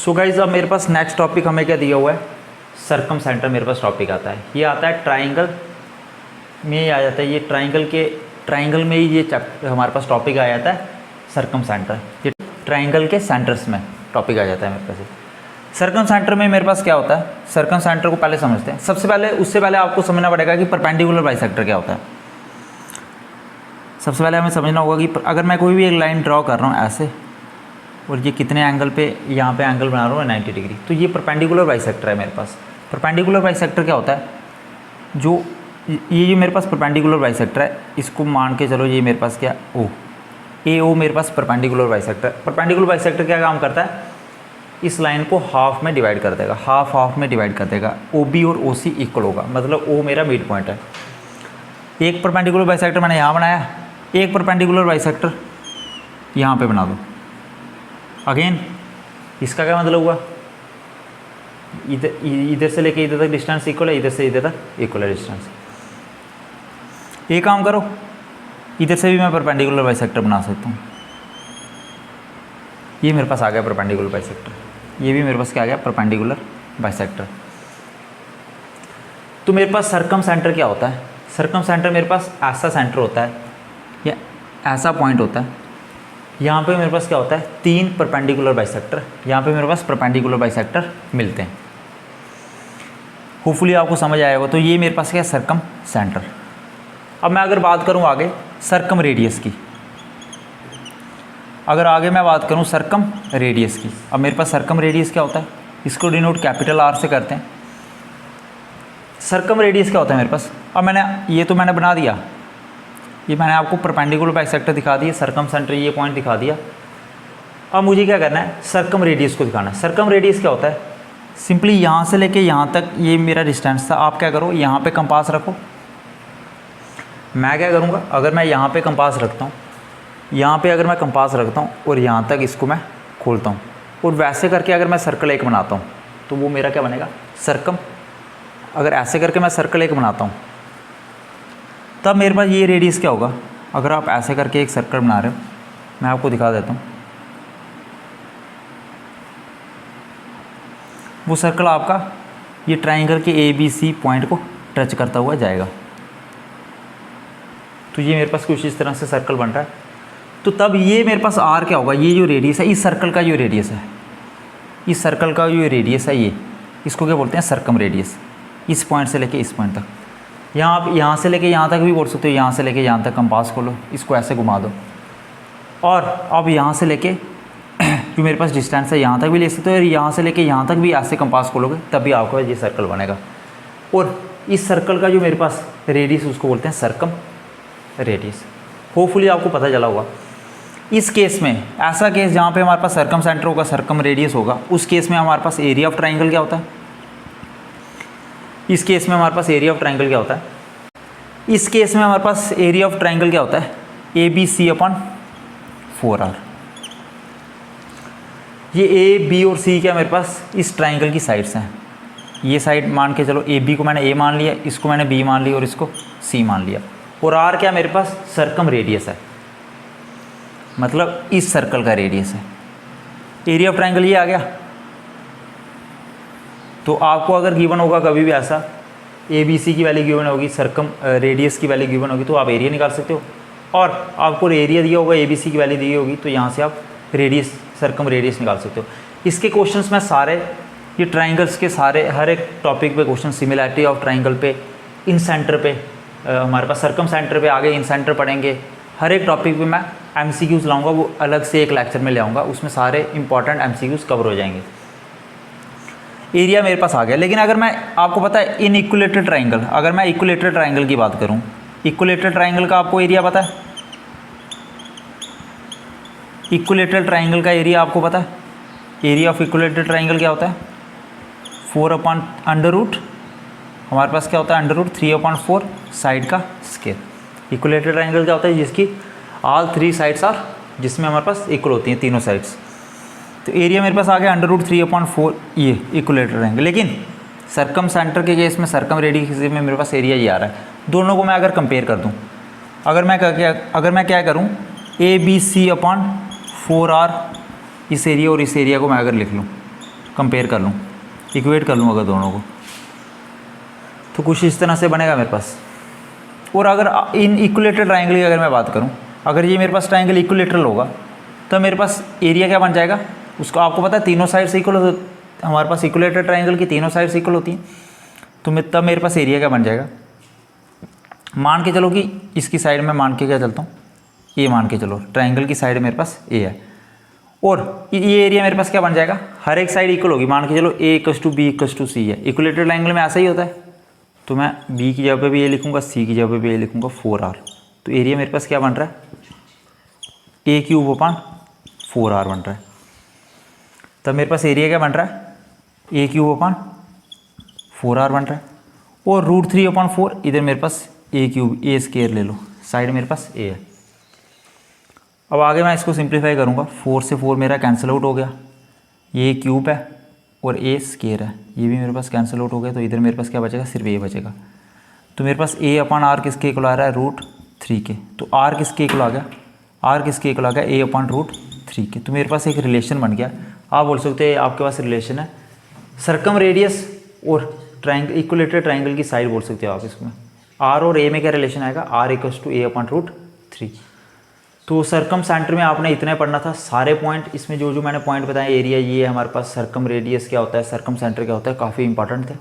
So guys अब मेरे पास next topic हमें क्या दिया हुआ है, सर्कम सेंटर मेरे पास टॉपिक आता है। ये आता है ट्राइंगल में आ जाता है, ये ट्राइंगल में ही ये हमारे पास टॉपिक आ जाता है सर्कम सेंटर। ये ट्राइंगल के सेंटर्स में टॉपिक आ जाता है मेरे पास। सर्कम सेंटर में मेरे पास क्या होता है, सर्कम सेंटर को पहले समझते हैं। उससे पहले आपको समझना पड़ेगा कि परपेंडिकुलर बाइसेक्टर क्या होता है। सबसे पहले हमें समझना होगा कि अगर मैं कोई भी एक लाइन ड्रॉ कर रहा हूँ ऐसे, और ये कितने एंगल पे यहाँ पे एंगल बना रहा हूँ 90 डिग्री, तो ये परपेंडिकुलर बाइसेक्टर है मेरे पास। परपेंडिकुलर बाइसेक्टर क्या होता है, जो ये मेरे पास परपेंडिकुलर बाइसेक्टर है, इसको मान के चलो ये मेरे पास क्या ओ ए ओ मेरे पास परपेंडिकुलर बाइसेक्टर। परपेंडिकुलर बाइसेक्टर क्या काम करता है, इस लाइन को हाफ में डिवाइड कर देगा, हाफ में डिवाइड कर देगा। ओ बी और ओ सी इक्वल होगा, मतलब ओ मेरा मिड पॉइंट है। एक परपेंडिकुलर बाइसेक्टर मैंने यहाँ बनाया, एक परपेंडिकुलर बाइसेक्टर यहाँ पे बना दो। अगेन इसका क्या मतलब हुआ, इधर से लेके इधर तक डिस्टेंस इक्वल है, इधर से इधर तक इक्वल है डिस्टेंस। एक काम करो, इधर से भी मैं परपेंडिकुलर बाइसेक्टर बना सकता हूँ। ये मेरे पास आ गया परपेंडिकुलर बाइसेक्टर, ये भी मेरे पास क्या आ गया परपेंडिकुलर बाइसेक्टर। तो मेरे पास सर्कम सेंटर क्या होता है, सर्कम सेंटर मेरे पास ऐसा सेंटर होता है या ऐसा पॉइंट होता है। यहाँ पे मेरे पास क्या होता है, 3 परपेंडिकुलर बाइसेक्टर, यहाँ पे मेरे पास परपेंडिकुलर बाइसेक्टर मिलते हैं। होपफुली आपको समझ आएगा। तो ये मेरे पास क्या है, सर्कम सेंटर। अब मैं अगर बात करूँ आगे सर्कम रेडियस की, अगर आगे मैं बात करूँ सर्कम रेडियस की, अब मेरे पास सर्कम रेडियस क्या होता है, इसको डिनोट कैपिटल आर से करते हैं। सर्कम रेडियस क्या होता है मेरे पास, अब मैंने बना दिया, ये मैंने आपको परपेंडिकुलर बाइसेक्टर दिखा दिया, सर्कम सेंटर ये पॉइंट दिखा दिया। अब मुझे क्या करना है, सर्कम रेडियस को दिखाना है। सर्कम रेडियस क्या होता है, सिंपली यहाँ से लेके यहाँ तक ये मेरा डिस्टेंस था। आप क्या करो, यहाँ पे कंपास रखो। मैं क्या करूँगा, अगर मैं यहाँ पे कंपास रखता हूँ, यहाँ पे अगर मैं कंपास रखता हूँ और यहाँ तक इसको मैं खोलता हूँ, और वैसे करके अगर मैं सर्कल एक बनाता हूँ, तो वो मेरा क्या बनेगा, सर्कम। अगर ऐसे करके मैं सर्कल एक बनाता हूँ, तब मेरे पास ये रेडियस क्या होगा। अगर आप ऐसे करके एक सर्कल बना रहे हो, मैं आपको दिखा देता हूँ, वो सर्कल आपका ये ट्राइंगल के ए बी सी पॉइंट को टच करता हुआ जाएगा। तो ये मेरे पास कुछ इस तरह से सर्कल बन रहा है। तो तब ये मेरे पास आर क्या होगा, ये जो रेडियस है, इस सर्कल का जो रेडियस है, इस सर्कल का जो रेडियस है, ये इसको क्या बोलते हैं, सर्कम रेडियस। इस पॉइंट से लेके इस पॉइंट तक, यहाँ आप यहाँ से लेके यहाँ तक भी बोल सकते हो, यहाँ से लेके यहाँ तक कंपास खोलो, इसको ऐसे घुमा दो, और अब यहाँ से लेके जो मेरे पास डिस्टेंस है यहाँ तक भी ले सकते हो, और यहाँ से लेके यहाँ तक भी ऐसे कंपास खोलोगे, तभी आपको ये सर्कल बनेगा। और इस सर्कल का जो मेरे पास रेडियस, उसको बोलते हैं सर्कम रेडियस। होपफुली आपको पता चला होगा। इस केस में, ऐसा केस जहाँ पे हमारे पास सर्कम सेंटर होगा, सर्कम रेडियस होगा, उस केस में हमारे पास एरिया ऑफ ट्राइंगल क्या होता है। इस केस में हमारे पास एरिया ऑफ ट्राइंगल क्या होता है, इस केस में हमारे पास एरिया ऑफ ट्राइंगल क्या होता है, A B C upon 4R। ये ए बी और सी क्या मेरे पास इस ट्राइंगल की साइड्स हैं। ये साइड मान के चलो, ए बी को मैंने ए मान लिया, इसको मैंने बी मान लिया और इसको सी मान लिया। और आर क्या मेरे पास सर्कम रेडियस है, मतलब इस सर्कल का रेडियस है। एरिया ऑफ ट्राइंगल ये आ गया। तो आपको अगर गिवन होगा कभी भी ऐसा, ए बी सी की वैल्यू गिवन होगी, सर्कम रेडियस की वैल्यू गिवन होगी, तो आप एरिया निकाल सकते हो। और आपको एरिया दिया होगा, ए बी सी की वैल्यू दी होगी, तो यहाँ से आप रेडियस, सर्कम रेडियस निकाल सकते हो। इसके क्वेश्चंस में सारे ये ट्राइंगल्स के सारे हर एक टॉपिक पे क्वेश्चन, सिमिलैरिटी ऑफ ट्राइंगल पे, इन सेंटर पे, हमारे पास सर्कम सेंटर पे आगे इन सेंटर पढ़ेंगे। हर एक टॉपिक पे मैं MCQs लाऊंगा, वो अलग से एक लेक्चर में ले आऊँगा, उसमें सारे इंपॉर्टेंट MCQs कवर हो जाएंगे। एरिया मेरे पास आ गया। लेकिन अगर मैं, आपको पता है इन इक्विलेटरल ट्राइंगल, अगर मैं इक्विलेटरल ट्राइंगल की बात करूँ, इक्विलेटरल ट्राइंगल का आपको एरिया पता है, इक्विलेटरल ट्राइंगल का एरिया आपको पता है। एरिया ऑफ इक्विलेटरल ट्राइंगल क्या होता है, 4/√, हमारे पास क्या होता है √3/4 साइड का स्केयर। इक्विलेटरल ट्राइंगल क्या होता है, जिसकी ऑल 3 साइड्स आर, जिसमें हमारे पास इक्वल होती हैं तीनों साइड्स। तो एरिया मेरे पास आ गया √3/4, ये इक्विलेटरल ट्राइंगल। लेकिन सर्कम सेंटर के केस में, सर्कम रेडियस में मेरे पास एरिया ये आ रहा है। दोनों को मैं अगर कंपेयर कर दूं, अगर मैं क्या करूं, ABC/4R इस एरिया और इस एरिया को मैं अगर लिख लूँ, कंपेयर कर लूँ, इक्वेट कर लूँ अगर दोनों को, तो कुछ इस तरह से बनेगा मेरे पास। और अगर इन इक्विलेटरल ट्राइंगल की अगर मैं बात करूँ, अगर ये मेरे पास ट्राइंगल इक्विलेटरल होगा तो मेरे पास एरिया क्या बन जाएगा, उसको आपको पता है तीनों साइड से इक्वल, हमारे पास इक्विलेटरल ट्राइंगल की तीनों साइड से इक्वल होती हैं, तो तब मेरे पास एरिया क्या बन जाएगा, मान के चलो कि इसकी साइड में मान के क्या चलता हूँ, ये मान के चलो ट्राइंगल की साइड मेरे पास ए है, और ये एरिया मेरे पास क्या बन जाएगा, हर एक साइड इक्वल होगी, मान के चलो A equals to B equals to C है, इक्विलेटरल ट्राइंगल में ऐसा ही होता है, तो मैं बी की जगह पे भी ए लिखूँगा, सी की जगह पे भी ए लिखूँगा 4r, तो एरिया मेरे पास क्या बन रहा है, ए क्यूब अपॉन 4r बन रहा है, तब मेरे पास एरिया क्या बन रहा है, ए क्यूब अपॉन 4r बन रहा है, और √3/4 इधर मेरे पास ए क्यूब ए स्क्वायर ले लो, साइड मेरे पास ए है। अब आगे मैं इसको सिंप्लीफाई करूँगा, 4 से 4 मेरा कैंसिल आउट हो गया, ये क्यूब है और ए स्क्वायर है, ये भी मेरे पास कैंसिल आउट हो गया, तो इधर मेरे पास क्या बचेगा, सिर्फ ए बचेगा, तो मेरे पास ए अपॉन आर किसके इक्वल आ रहा है, √3 के, तो आर किसके इक्वल आ गया, आर किसके इक्वल आ गया, ए अपॉन √3 के, तो मेरे पास एक रिलेशन बन गया। आप बोल सकते हैं आपके पास रिलेशन है सर्कम रेडियस और ट्राइंगल, इक्विलेटरल ट्राइंगल की साइड बोल सकते हो आप इसमें, आर और ए में क्या रिलेशन आएगा, R equals to A upon √3। तो सर्कम सेंटर में आपने इतना पढ़ना था, सारे पॉइंट इसमें जो जो मैंने पॉइंट बताए, एरिया ये है हमारे पास, सर्कम रेडियस क्या होता है, सर्कम सेंटर क्या होता है, काफ़ी इंपॉर्टेंट थे।